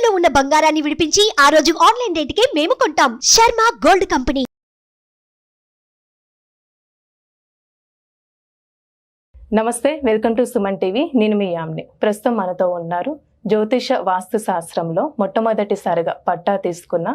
తాకట్టులో ఉన్న బంగారాన్ని విడిపించి ఆ రోజు ఆన్లైన్ రేటుకే మేము కొంటాం. Sharma gold company. నమస్తే, వెల్కమ్ టు సుమన్ టీవీ. నేను మీ యామ్ని. ప్రస్తుతం మనతో ఉన్నారు జ్యోతిష వాస్తు శాస్త్రంలో మొట్టమొదటిసారిగా పట్టా తీసుకున్న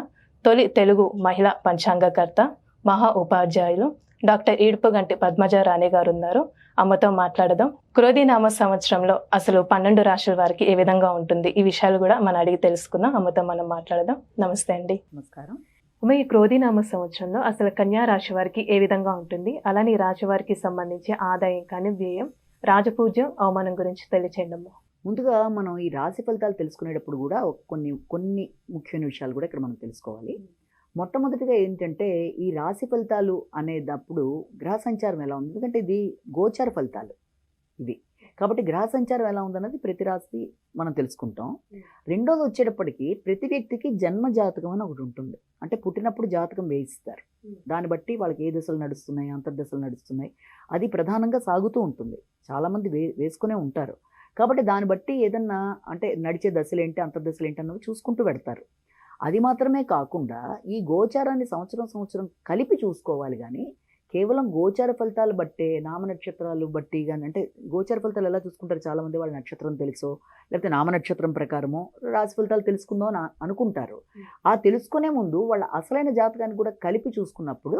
తొలి తెలుగు మహిళా పంచాంగకర్త, మహా ఉపాధ్యాయులు డాక్టర్ ఈడ్పుగంటి పద్మజారాణి గారు ఉన్నారు. అమ్మతో మాట్లాడదాం. క్రోధినామ సంవత్సరంలో అసలు 12 రాశుల వారికి ఏ విధంగా ఉంటుంది, ఈ విషయాలు కూడా మనం అడిగి తెలుసుకుందాం. అమ్మతో మనం మాట్లాడదాం. నమస్తే అండి. నమస్కారం. అమ్మ, ఈ క్రోధినామ సంవత్సరంలో అసలు కన్యా రాశి వారికి ఏ విధంగా ఉంటుంది, అలానే ఈ రాశి వారికి సంబంధించి ఆదాయం కానీ, వ్యయం, రాజపూజ్యం, అవమానం గురించి తెలియచేయండి అమ్మ. ముందుగా మనం ఈ రాశి ఫలితాలు తెలుసుకునేటప్పుడు కూడా కొన్ని ముఖ్యమైన విషయాలు కూడా ఇక్కడ మనం తెలుసుకోవాలి. మొట్టమొదటిగా ఏంటంటే, ఈ రాశి ఫలితాలు అనేటప్పుడు గ్రహ సంచారం ఎలా ఉంది, ఎందుకంటే ఇది గోచార ఫలితాలు ఇవి కాబట్టి గ్రహ సంచారం ఎలా ఉందన్నది ప్రతి రాశి మనం తెలుసుకుంటాం. రెండోది వచ్చేటప్పటికి ప్రతి వ్యక్తికి జన్మ జాతకం అని ఒకటి ఉంటుంది. అంటే పుట్టినప్పుడు జాతకం వేయిస్తారు, దాన్ని బట్టి వాళ్ళకి ఏ దశలు నడుస్తున్నాయి, అంతర్దశలు నడుస్తున్నాయి, అది ప్రధానంగా సాగుతూ ఉంటుంది. చాలామంది వేసుకునే ఉంటారు. కాబట్టి దాన్ని బట్టి ఏదన్నా అంటే నడిచే దశలు ఏంటి, అంతర్దశలు ఏంటి అన్నవి చూసుకుంటూ పెడతారు. అది మాత్రమే కాకుండా ఈ గోచారాన్ని సంవత్సరం కలిపి చూసుకోవాలి. కానీ కేవలం గోచార ఫలితాలు బట్టే, నామ నక్షత్రాలు బట్టి కానీ, అంటే గోచార ఫలితాలు ఎలా చూసుకుంటారు, చాలామంది వాళ్ళ నక్షత్రం తెలుసో లేకపోతే నామ నక్షత్రం ప్రకారమో రాశి ఫలితాలు తెలుసుకుందాం అని అనుకుంటారు. ఆ తెలుసుకునే ముందు వాళ్ళ అసలైన జాతకాన్ని కూడా కలిపి చూసుకున్నప్పుడు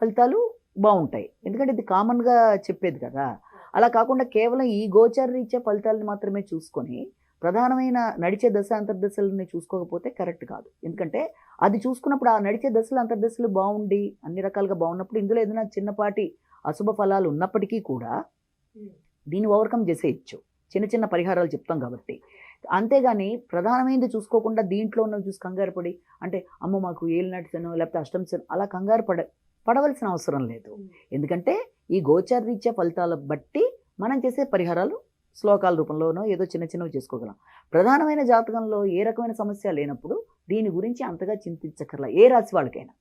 ఫలితాలు బాగుంటాయి. ఎందుకంటే ఇది కామన్గా చెప్పేది కదా. అలా కాకుండా కేవలం ఈ గోచార రీత్యా ఫలితాలను మాత్రమే చూసుకొని ప్రధానమైన నడిచే దశ అంతర్దశలని చూసుకోకపోతే కరెక్ట్ కాదు. ఎందుకంటే అది చూసుకున్నప్పుడు ఆ నడిచే దశలు అంతర్దశలు బాగుండి అన్ని రకాలుగా బాగున్నప్పుడు ఇందులో ఏదైనా చిన్నపాటి అశుభ ఫలాలు ఉన్నప్పటికీ కూడా దీన్ని ఓవర్కమ్ చేసేయచ్చు. చిన్న పరిహారాలు చెప్తాం కాబట్టి. అంతేగాని ప్రధానమైనది చూసుకోకుండా దీంట్లో ఉన్నవి చూసి కంగారు పడి, అంటే అమ్మ మాకు ఏలినాటి శనో లేకపోతే అష్టమ శనో అలా కంగారు పడవలసిన అవసరం లేదు. ఎందుకంటే ఈ గోచార రీత్యా ఫలితాల బట్టి మనం చేసే పరిహారాలు శ్లోకాల రూపంలోనో ఏదో చిన్నవి చేసుకోగలం. ప్రధానమైన జాతకంలో ఏ రకమైన సమస్య లేనప్పుడు దీని గురించి అంతగా చింతించక్కర్లా, ఏ రాశి వాళ్ళకైనా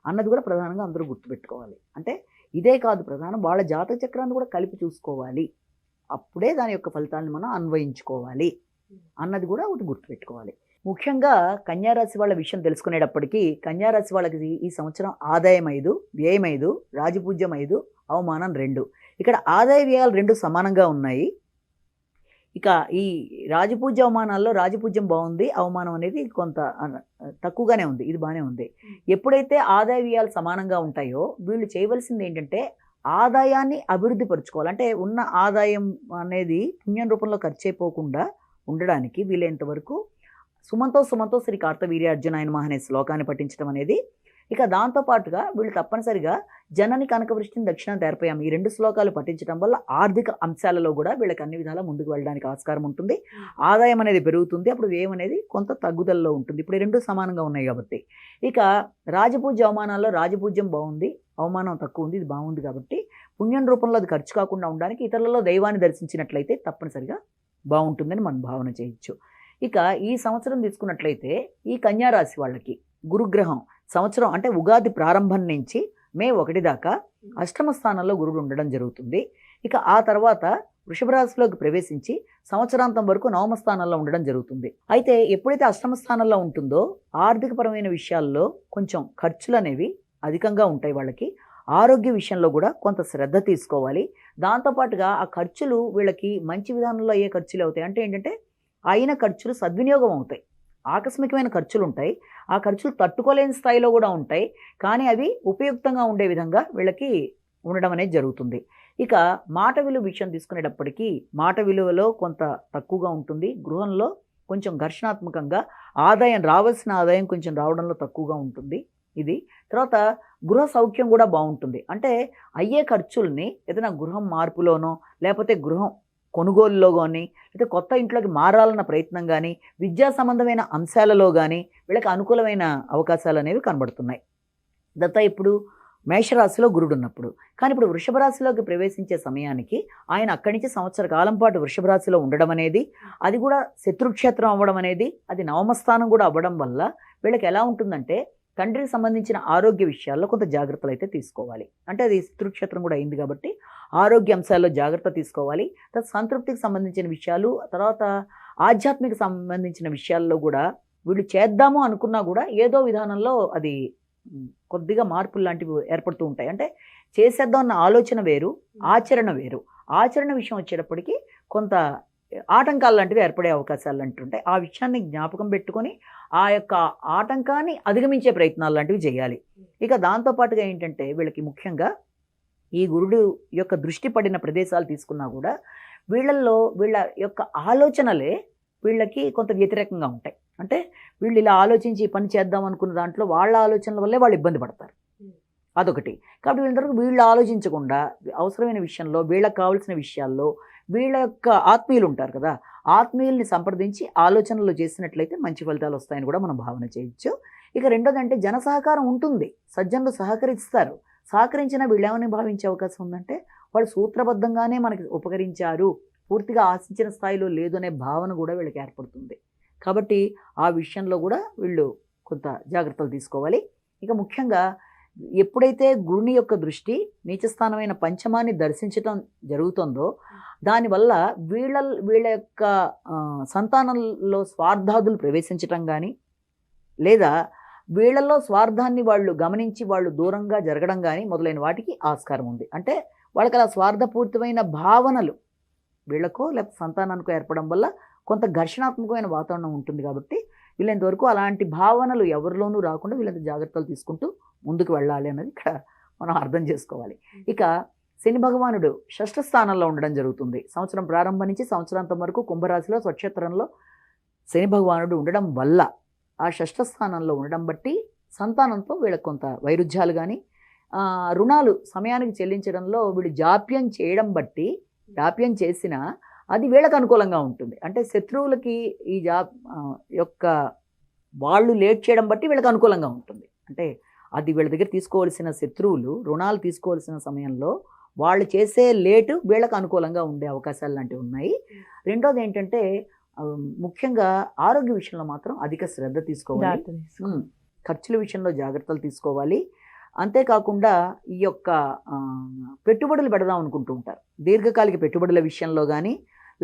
అన్నది కూడా ప్రధానంగా అందరూ గుర్తుపెట్టుకోవాలి. అంటే ఇదే కాదు, ప్రధానం వాళ్ళ జాతక చక్రాన్ని కూడా కలిపి చూసుకోవాలి. అప్పుడే దాని యొక్క ఫలితాలను మనం అన్వయించుకోవాలి అన్నది కూడా ఒకటి గుర్తుపెట్టుకోవాలి. ముఖ్యంగా కన్యారాశి వాళ్ళ విషయం తెలుసుకునేటప్పటికీ కన్యారాశి వాళ్ళకి ఈ సంవత్సరం ఆదాయం 5, వ్యయం 5, రాజపూజ్యం 5, అవమానం 2. ఇక్కడ ఆదాయ వ్యయాలు 2 సమానంగా ఉన్నాయి. ఇక ఈ రాజపూజ్య అవమానాల్లో రాజపూజ్యం బాగుంది, అవమానం అనేది కొంత తక్కువగానే ఉంది. ఇది బాగానే ఉంది. ఎప్పుడైతే ఆదాయ వ్యయాలు సమానంగా ఉంటాయో వీళ్ళు చేయవలసింది ఏంటంటే ఆదాయాన్ని అభివృద్ధి పరుచుకోవాలి. అంటే ఉన్న ఆదాయం అనేది పుణ్యం రూపంలో ఖర్చు అయిపోకుండా ఉండడానికి వీలైనంత వరకు సుమంతో శ్రీ కార్తవీర్యార్జునాయ నమః అనే శ్లోకాన్ని పఠించడం అనేది. ఇక దాంతోపాటుగా వీళ్ళు తప్పనిసరిగా జనని కనకవృష్టిని దక్షిణ తెరపయాం ఈ 2 శ్లోకాలు పఠించడం వల్ల ఆర్థిక అంశాలలో కూడా వీళ్ళకి అన్ని విధాలా ముందుకు వెళ్ళడానికి ఆస్కారం ఉంటుంది. ఆదాయం అనేది పెరుగుతుంది, అప్పుడు వ్యయం అనేది కొంత తగ్గుదలలో ఉంటుంది. ఇప్పుడు 2 సమానంగా ఉన్నాయి కాబట్టి. ఇక రాజపూజ్య అవమానాల్లో రాజపూజ్యం బాగుంది, అవమానం తక్కువ ఉంది. ఇది బాగుంది కాబట్టి పుణ్యం రూపంలో అది ఖర్చు కాకుండా ఉండడానికి ఇతరులలో దైవాన్ని దర్శించినట్లయితే తప్పనిసరిగా బాగుంటుందని మనం భావన చేయొచ్చు. ఇక ఈ సంవత్సరం తీసుకున్నట్లయితే ఈ కన్యారాశి వాళ్ళకి గురుగ్రహం సంవత్సరం అంటే ఉగాది ప్రారంభం నుంచి మే 1 దాకా అష్టమ స్థానంలో గురుడు ఉండడం జరుగుతుంది. ఇక ఆ తర్వాత వృషభ రాశిలోకి ప్రవేశించి సంవత్సరాంతం వరకు నవమ స్థానంలో ఉండడం జరుగుతుంది. అయితే ఎప్పుడైతే అష్టమ స్థానంలో ఉంటుందో ఆర్థికపరమైన విషయాల్లో కొంచెం ఖర్చులు అనేవి అధికంగా ఉంటాయి. వాళ్ళకి ఆరోగ్య విషయంలో కూడా కొంత శ్రద్ధ తీసుకోవాలి. దాంతోపాటుగా ఆ ఖర్చులు వీళ్ళకి మంచి విధానంలో అయ్యే ఖర్చులు అవుతాయి. అంటే ఏంటంటే అయిన ఖర్చులు సద్వినియోగం అవుతాయి. ఆకస్మికమైన ఖర్చులు ఉంటాయి, ఆ ఖర్చులు తట్టుకోలేని స్థాయిలో కూడా ఉంటాయి, కానీ అవి ఉపయుక్తంగా ఉండే విధంగా వీళ్ళకి ఉండడం అనేది జరుగుతుంది. ఇక మాట విలువ విషయం తీసుకునేటప్పటికీ మాట విలువలో కొంత తక్కువగా ఉంటుంది. గృహంలో కొంచెం ఘర్షణాత్మకంగా రావాల్సిన ఆదాయం కొంచెం రావడంలో తక్కువగా ఉంటుంది. ఇది తర్వాత గృహ సౌఖ్యం కూడా బాగుంటుంది. అంటే అయ్యే ఖర్చుల్ని ఏదైనా గృహం మార్పులోనో లేకపోతే గృహం కొనుగోలులో కానీ లేకపోతే కొత్త ఇంట్లోకి మారాలన్న ప్రయత్నం కానీ విద్యా సంబంధమైన అంశాలలో కానీ వీళ్ళకి అనుకూలమైన అవకాశాలు అనేవి కనబడుతున్నాయి. ఇప్పుడు మేషరాశిలో గురుడు ఉన్నప్పుడు, కానీ ఇప్పుడు వృషభ రాశిలోకి ప్రవేశించే సమయానికి ఆయన అక్కడి నుంచి సంవత్సర కాలం పాటు వృషభ రాశిలో ఉండడం అనేది, అది కూడా శత్రుక్షేత్రం అవ్వడం అనేది, అది నవమస్థానం కూడా అవ్వడం వల్ల వీళ్ళకి ఎలా ఉంటుందంటే తండ్రికి సంబంధించిన ఆరోగ్య విషయాల్లో కొంత జాగ్రత్తలు అయితే తీసుకోవాలి. అంటే అది శత్రుక్షేత్రం కూడా అయింది కాబట్టి ఆరోగ్య అంశాల్లో జాగ్రత్త తీసుకోవాలి. సంతృప్తికి సంబంధించిన విషయాలు, తర్వాత ఆధ్యాత్మిక సంబంధించిన విషయాల్లో కూడా వీళ్ళు చేద్దాము అనుకున్నా కూడా ఏదో విధానంలో అది కొద్దిగా మార్పులు లాంటివి ఏర్పడుతూ ఉంటాయి. అంటే చేసేద్దాం అన్న ఆలోచన వేరు, ఆచరణ వేరు. ఆచరణ విషయం వచ్చేటప్పటికి కొంత ఆటంకాలు లాంటివి ఏర్పడే అవకాశాలు లాంటివి ఉంటాయి. ఆ విషయాన్ని జ్ఞాపకం పెట్టుకొని ఆ యొక్క ఆటంకాన్ని అధిగమించే ప్రయత్నాలు లాంటివి చేయాలి. ఇక దాంతోపాటుగా ఏంటంటే వీళ్ళకి ముఖ్యంగా ఈ గురుడు యొక్క దృష్టి పడిన ప్రదేశాలు తీసుకున్నా కూడా వీళ్ళల్లో వీళ్ళ యొక్క ఆలోచనలే వీళ్ళకి కొంత వ్యతిరేకంగా ఉంటాయి. అంటే వీళ్ళు ఇలా ఆలోచించి ఈ పని చేద్దాం అనుకున్న దాంట్లో వాళ్ళ ఆలోచనల వల్లే వాళ్ళు ఇబ్బంది పడతారు. అదొకటి. కాబట్టి వీళ్ళందరూ వీళ్ళు ఆలోచించకుండా అవసరమైన విషయంలో వీళ్ళకి కావాల్సిన విషయాల్లో వీళ్ళ యొక్క ఆత్మీయులు ఉంటారు కదా, ఆత్మీయుల్ని సంప్రదించి ఆలోచనలు చేసినట్లయితే మంచి ఫలితాలు వస్తాయని కూడా మనం భావన చేయొచ్చు. ఇక రెండోది అంటే జన సహకారం ఉంటుంది, సజ్జనులు సహకరిస్తారు. సహకరించిన వీళ్ళు ఏమని భావించే అవకాశం ఉందంటే వాళ్ళు సూత్రబద్ధంగానే మనకి ఉపకరించారు, పూర్తిగా ఆశించిన స్థాయిలో లేదు అనే భావన కూడా వీళ్ళకి ఏర్పడుతుంది. కాబట్టి ఆ విషయంలో కూడా వీళ్ళు కొంత జాగ్రత్తలు తీసుకోవాలి. ఇక ముఖ్యంగా ఎప్పుడైతే గురుని యొక్క దృష్టి నీచస్థానమైన పంచమాన్ని దర్శించటం జరుగుతుందో దానివల్ల వీళ్ళ యొక్క సంతానంలో స్వార్థాదులు ప్రవేశించటం కానీ లేదా వీళ్ళల్లో స్వార్థాన్ని వాళ్ళు గమనించి వాళ్ళు దూరంగా జరగడం కానీ మొదలైన వాటికి ఆస్కారం ఉంది. అంటే వాళ్ళకి అలా స్వార్థపూరితమైన భావనలు వీళ్ళకో లేకపోతే సంతానానికో ఏర్పడడం వల్ల కొంత ఘర్షణాత్మకమైన వాతావరణం ఉంటుంది. కాబట్టి వీళ్ళంతవరకు అలాంటి భావనలు ఎవరిలోనూ రాకుండా వీళ్ళంత జాగ్రత్తలు తీసుకుంటూ ముందుకు వెళ్ళాలి అన్నది ఇక్కడ మనం అర్థం చేసుకోవాలి. ఇక శని భగవానుడు షష్ఠ స్థానంలో ఉండడం జరుగుతుంది. సంవత్సరం ప్రారంభం నుంచి సంవత్సరాంతం వరకు కుంభరాశిలో స్వక్షేత్రంలో శని భగవానుడు ఉండడం వల్ల ఆ షష్ఠ స్థానంలో ఉండడం బట్టి సంతానంతో వీళ్ళకి కొంత వైరుధ్యాలు కానీ రుణాలు సమయానికి చెల్లించడంలో వీళ్ళు జాప్యం చేయడం బట్టి జాప్యం చేసినా అది వీళ్ళకి అనుకూలంగా ఉంటుంది. అంటే శత్రువులకి ఈ యొక్క వాళ్ళు లేట్ చేయడం బట్టి వీళ్ళకి అనుకూలంగా ఉంటుంది. అంటే అది వీళ్ళ దగ్గర తీసుకోవాల్సిన శత్రువులు రుణాలు తీసుకోవాల్సిన సమయంలో వాళ్ళు చేసే లేటు వీళ్ళకి అనుకూలంగా ఉండే అవకాశాలు లాంటివి ఉన్నాయి. రెండోది ఏంటంటే ముఖ్యంగా ఆరోగ్య విషయంలో మాత్రం అధిక శ్రద్ధ తీసుకోవాలి, ఖర్చుల విషయంలో జాగ్రత్తలు తీసుకోవాలి. అంతేకాకుండా ఈ యొక్క పెట్టుబడులు పెడదాం అనుకుంటూ ఉంటారు. దీర్ఘకాలిక పెట్టుబడుల విషయంలో కానీ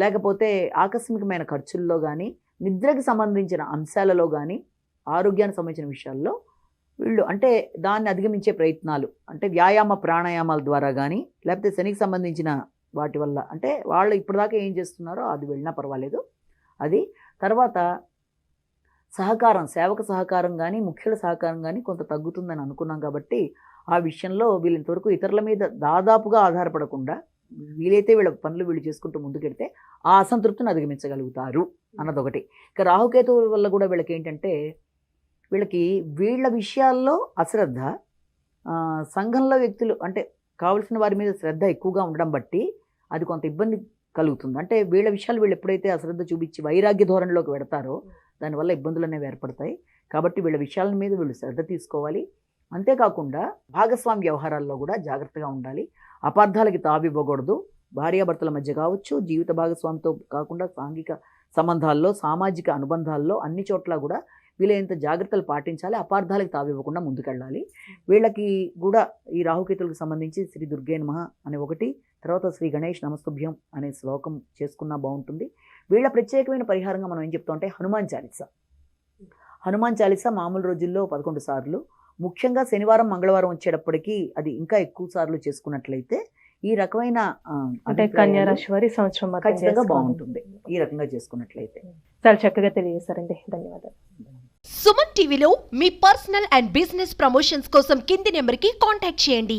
లేకపోతే ఆకస్మికమైన ఖర్చుల్లో కానీ నిద్రకి సంబంధించిన అంశాలలో కానీ ఆరోగ్యానికి సంబంధించిన విషయాల్లో వీళ్ళు అంటే దాన్ని అధిగమించే ప్రయత్నాలు అంటే వ్యాయామ ప్రాణాయామాల ద్వారా కానీ లేకపోతే శనికి సంబంధించిన వాటి వల్ల అంటే వాళ్ళు ఇప్పటిదాకా ఏం చేస్తున్నారో అది వెళ్ళినా పర్వాలేదు. అది తర్వాత సహకారం సేవక సహకారం కానీ ముఖ్యుల సహకారం కానీ కొంత తగ్గుతుందని అనుకున్నాం. కాబట్టి ఆ విషయంలో వీళ్ళంతవరకు ఇతరుల మీద దాదాపుగా ఆధారపడకుండా వీలైతే వీళ్ళ పనులు వీళ్ళు చేసుకుంటూ ముందుకెడితే ఆ అసంతృప్తిని అధిగమించగలుగుతారు అన్నదొకటి. ఇక రాహుకేతువుల వల్ల కూడా వీళ్ళకి ఏంటంటే వీళ్ళకి వీళ్ళ విషయాల్లో అశ్రద్ధ, సంఘంలో వ్యక్తులు అంటే కావలసిన వారి మీద శ్రద్ధ ఎక్కువగా ఉండడం బట్టి అది కొంత ఇబ్బంది కలుగుతుంది. అంటే వీళ్ళ విషయాలు వీళ్ళు ఎప్పుడైతే అశ్రద్ధ చూపించి వైరాగ్య ధోరణిలోకి పెడతారో దానివల్ల ఇబ్బందులు అనేవి ఏర్పడతాయి. కాబట్టి వీళ్ళ విషయాల మీద వీళ్ళు శ్రద్ధ తీసుకోవాలి. అంతేకాకుండా భాగస్వామి వ్యవహారాల్లో కూడా జాగ్రత్తగా ఉండాలి. అపార్థాలకి తావివ్వకూడదు. భార్యాభర్తల మధ్య కావచ్చు, జీవిత భాగస్వామితో కాకుండా సాంఘిక సంబంధాల్లో, సామాజిక అనుబంధాల్లో అన్ని చోట్ల కూడా వీళ్ళంత జాగ్రత్తలు పాటించాలి. అపార్థాలకు తావివ్వకుండా ముందుకెళ్ళాలి. వీళ్ళకి కూడా ఈ రాహుకేతులకు సంబంధించి శ్రీ దుర్గే నమః అనే ఒకటి, తర్వాత శ్రీ గణేష్ నమస్తుభ్యం అనే శ్లోకం చేసుకున్నా బాగుంటుంది. వీళ్ళ ప్రత్యేకమైన పరిహారంగా మనం ఏం చెప్తాం అంటే హనుమాన్ చాలీసా. హనుమాన్ చాలీసా మామూలు రోజుల్లో 11 సార్లు, ముఖ్యంగా శనివారం మంగళవారం వచ్చేటప్పటికి అది ఇంకా ఎక్కువ సార్లు చేసుకున్నట్లయితే ఈ రకమైన అంటే కన్యా రాశి వారి సంవత్సరం ఖచ్చితంగా బాగుంటుంది ఈ రకంగా చేసుకున్నట్లయితే. చాలా చక్కగా తెలియజేశారండి, ధన్యవాదాలు. సుమన్ టీవీలో మీ పర్సనల్ అండ్ బిజినెస్ ప్రమోషన్స్ కోసం కింది నెంబర్కి కాంటాక్ట్ చేయండి.